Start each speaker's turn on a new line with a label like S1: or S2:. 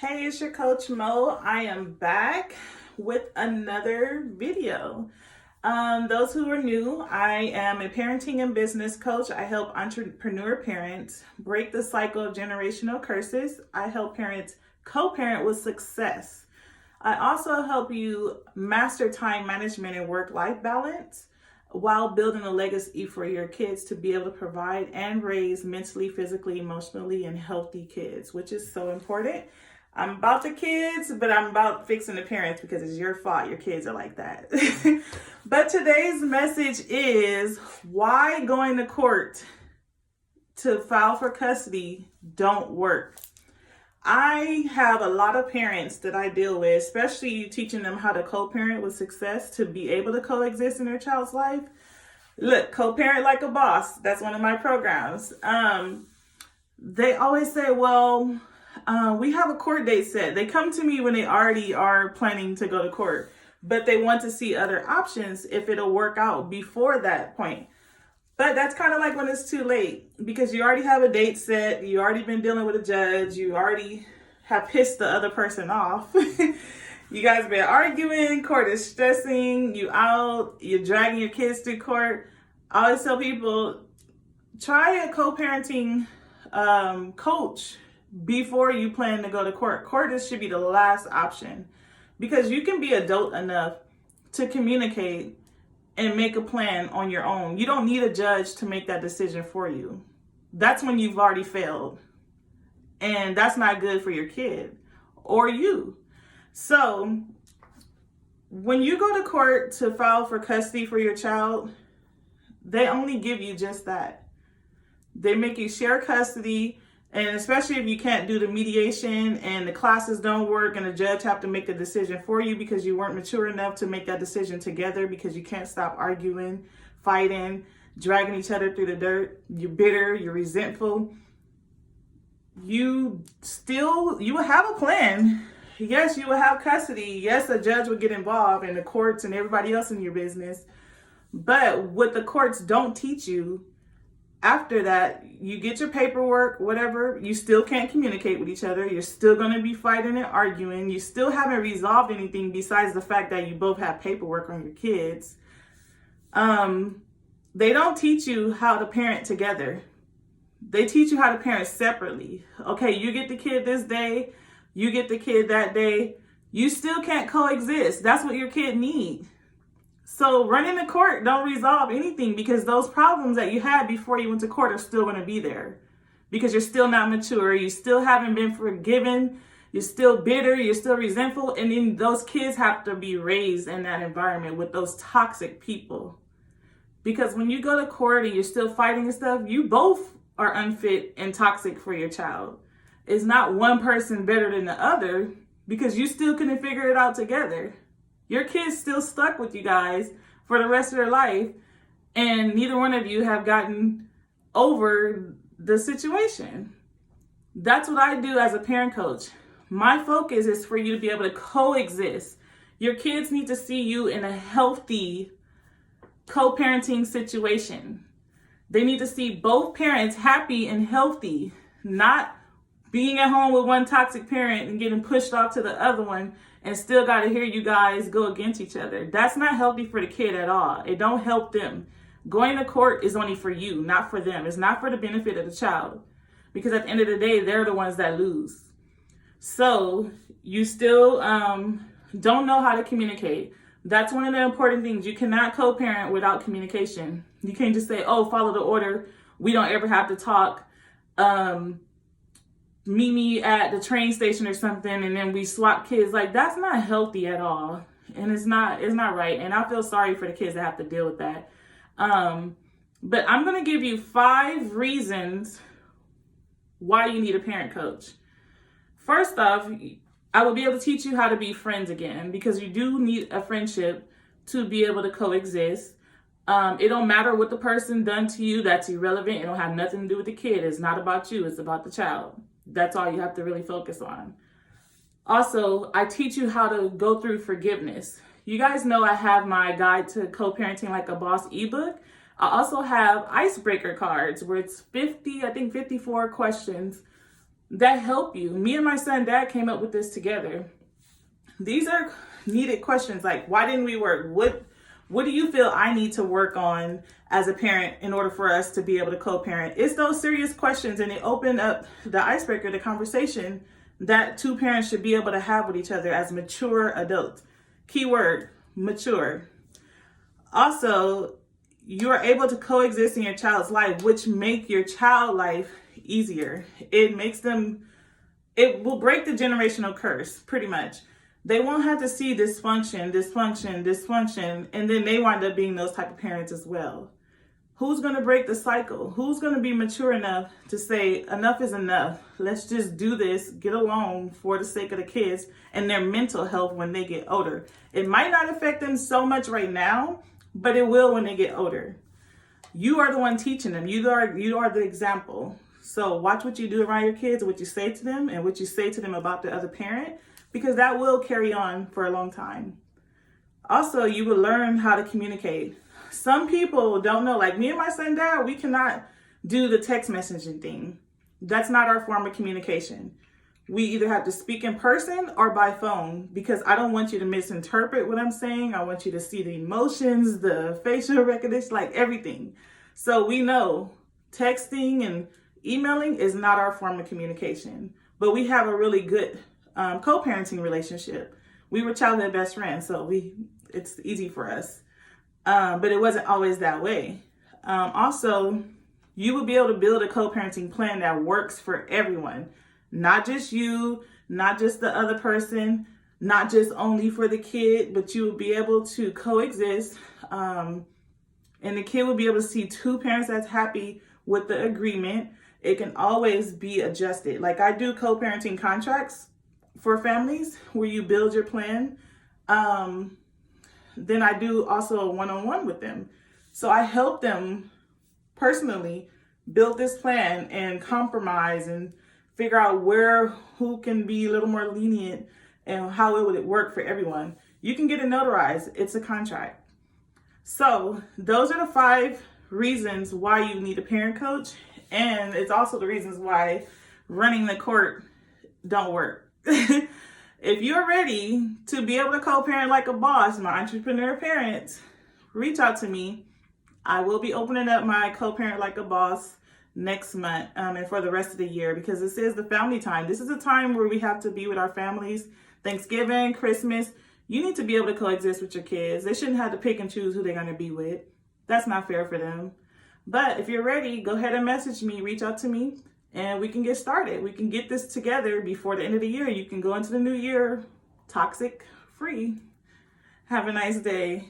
S1: Hey, it's your coach Mo. I am back with another video. Those who are new, I am a parenting and business coach. I help entrepreneur parents break the cycle of generational curses. I help parents co-parent with success. I also help you master time management and work-life balance while building a legacy for your kids to be able to provide and raise mentally, physically, emotionally, and healthy kids, which is so important. I'm about the kids, but I'm about fixing the parents because it's your fault. Your kids are like that. But today's message is why going to court to file for custody don't work. I have a lot of parents that I deal with, especially teaching them how to co-parent with success to be able to coexist in their child's life. Look, co-parent like a boss. That's one of my programs. They always say, well, we have a court date set. They come to me when they already are planning to go to court, but they want to see other options if it'll work out before that point. But that's kind of like when it's too late because you already have a date set. You already been dealing with a judge. You already have pissed the other person off. You guys been arguing. Court is stressing you out. You're dragging your kids to court. I always tell people, try a co-parenting coach before you plan to go to court. Court should be the last option because you can be adult enough to communicate and make a plan on your own. You don't need a judge to make that decision for you. That's when you've already failed. And that's not good for your kid or you. So when you go to court to file for custody for your child, they only give you just that. They make you share custody. And especially if you can't do the mediation and the classes don't work and the judge have to make a decision for you because you weren't mature enough to make that decision together because you can't stop arguing, fighting, dragging each other through the dirt. You're bitter, you're resentful. You will have a plan. Yes, you will have custody. Yes, a judge will get involved and the courts and everybody else in your business. But what the courts don't teach you, after that, you get your paperwork, whatever, you still can't communicate with each other. You're still going to be fighting and arguing. You still haven't resolved anything besides the fact that you both have paperwork on your kids. They don't teach you how to parent together. They teach you how to parent separately. Okay, you get the kid this day, you get the kid that day. You still can't coexist. That's what your kid needs. So running to court don't resolve anything because those problems that you had before you went to court are still going to be there because you're still not mature. You still haven't been forgiven. You're still bitter. You're still resentful. And then those kids have to be raised in that environment with those toxic people. Because when you go to court and you're still fighting and stuff, you both are unfit and toxic for your child. It's not one person better than the other because you still couldn't figure it out together. Your kid's still stuck with you guys for the rest of their life, and neither one of you have gotten over the situation. That's what I do as a parent coach. My focus is for you to be able to coexist. Your kids need to see you in a healthy co-parenting situation. They need to see both parents happy and healthy, not being at home with one toxic parent and getting pushed off to the other one and still got to hear you guys go against each other. That's not healthy for the kid at all. It don't help them. Going to court is only for you, not for them. It's not for the benefit of the child because at the end of the day, they're the ones that lose. So you still don't know how to communicate. That's one of the important things. You cannot co-parent without communication. You can't just say, oh, follow the order. We don't ever have to talk. Meet me at the train station or something and then we swap kids. Like, that's not healthy at all. And it's not right. And I feel sorry for the kids that have to deal with that. But I'm going to give you 5 reasons why you need a parent coach. First off, I will be able to teach you how to be friends again because you do need a friendship to be able to coexist. It don't matter what the person done to you. That's irrelevant. It don't have nothing to do with the kid. It's not about you. It's about the child. That's all you have to really focus on. Also, I teach you how to go through forgiveness. You guys know I have my Guide to Co-Parenting Like a Boss ebook. I also have icebreaker cards where it's 54 questions that help you. Me and my son dad came up with this together. These are needed questions like, why didn't we work? What do you feel I need to work on as a parent in order for us to be able to co-parent? It's those serious questions, and it opened up the icebreaker, the conversation that two parents should be able to have with each other as mature adults. Keyword, mature. Also, you are able to coexist in your child's life, which make your child life easier. It will break the generational curse, pretty much. They won't have to see dysfunction, and then they wind up being those type of parents as well. Who's going to break the cycle? Who's going to be mature enough to say, enough is enough. Let's just do this, get along for the sake of the kids and their mental health when they get older. It might not affect them so much right now, but it will when they get older. You are the one teaching them. You are the example. So watch what you do around your kids, what you say to them, and what you say to them about the other parent, because that will carry on for a long time. Also, you will learn how to communicate. Some people don't know, like me and my son dad, we cannot do the text messaging thing. That's not our form of communication. We either have to speak in person or by phone, because I don't want you to misinterpret what I'm saying. I want you to see the emotions, the facial recognition, like everything. So we know texting and emailing is not our form of communication, but we have a really good co-parenting relationship. We were childhood best friends, so it's easy for us. But it wasn't always that way. Also, you will be able to build a co-parenting plan that works for everyone, not just you, not just the other person, not just only for the kid, but you will be able to coexist. And the kid will be able to see two parents that's happy with the agreement. It can always be adjusted. Like I do co-parenting contracts for families where you build your plan. Then I do also a one-on-one with them. So I help them personally build this plan and compromise and figure out who can be a little more lenient and how it would work for everyone. You can get it notarized. It's a contract. So those are the 5 reasons why you need a parent coach. And it's also the reasons why running the court don't work. If you're ready to be able to co-parent like a boss, my entrepreneur parents, reach out to me. I will be opening up my co-parent like a boss next month and for the rest of the year, because this is the family time. This is a time where we have to be with our families. Thanksgiving, Christmas, you need to be able to coexist with your kids. They shouldn't have to pick and choose who they're going to be with. That's not fair for them. But if you're ready, go ahead and message me, reach out to me, and we can get started. We can get this together before the end of the year. You can go into the new year toxic free. Have a nice day.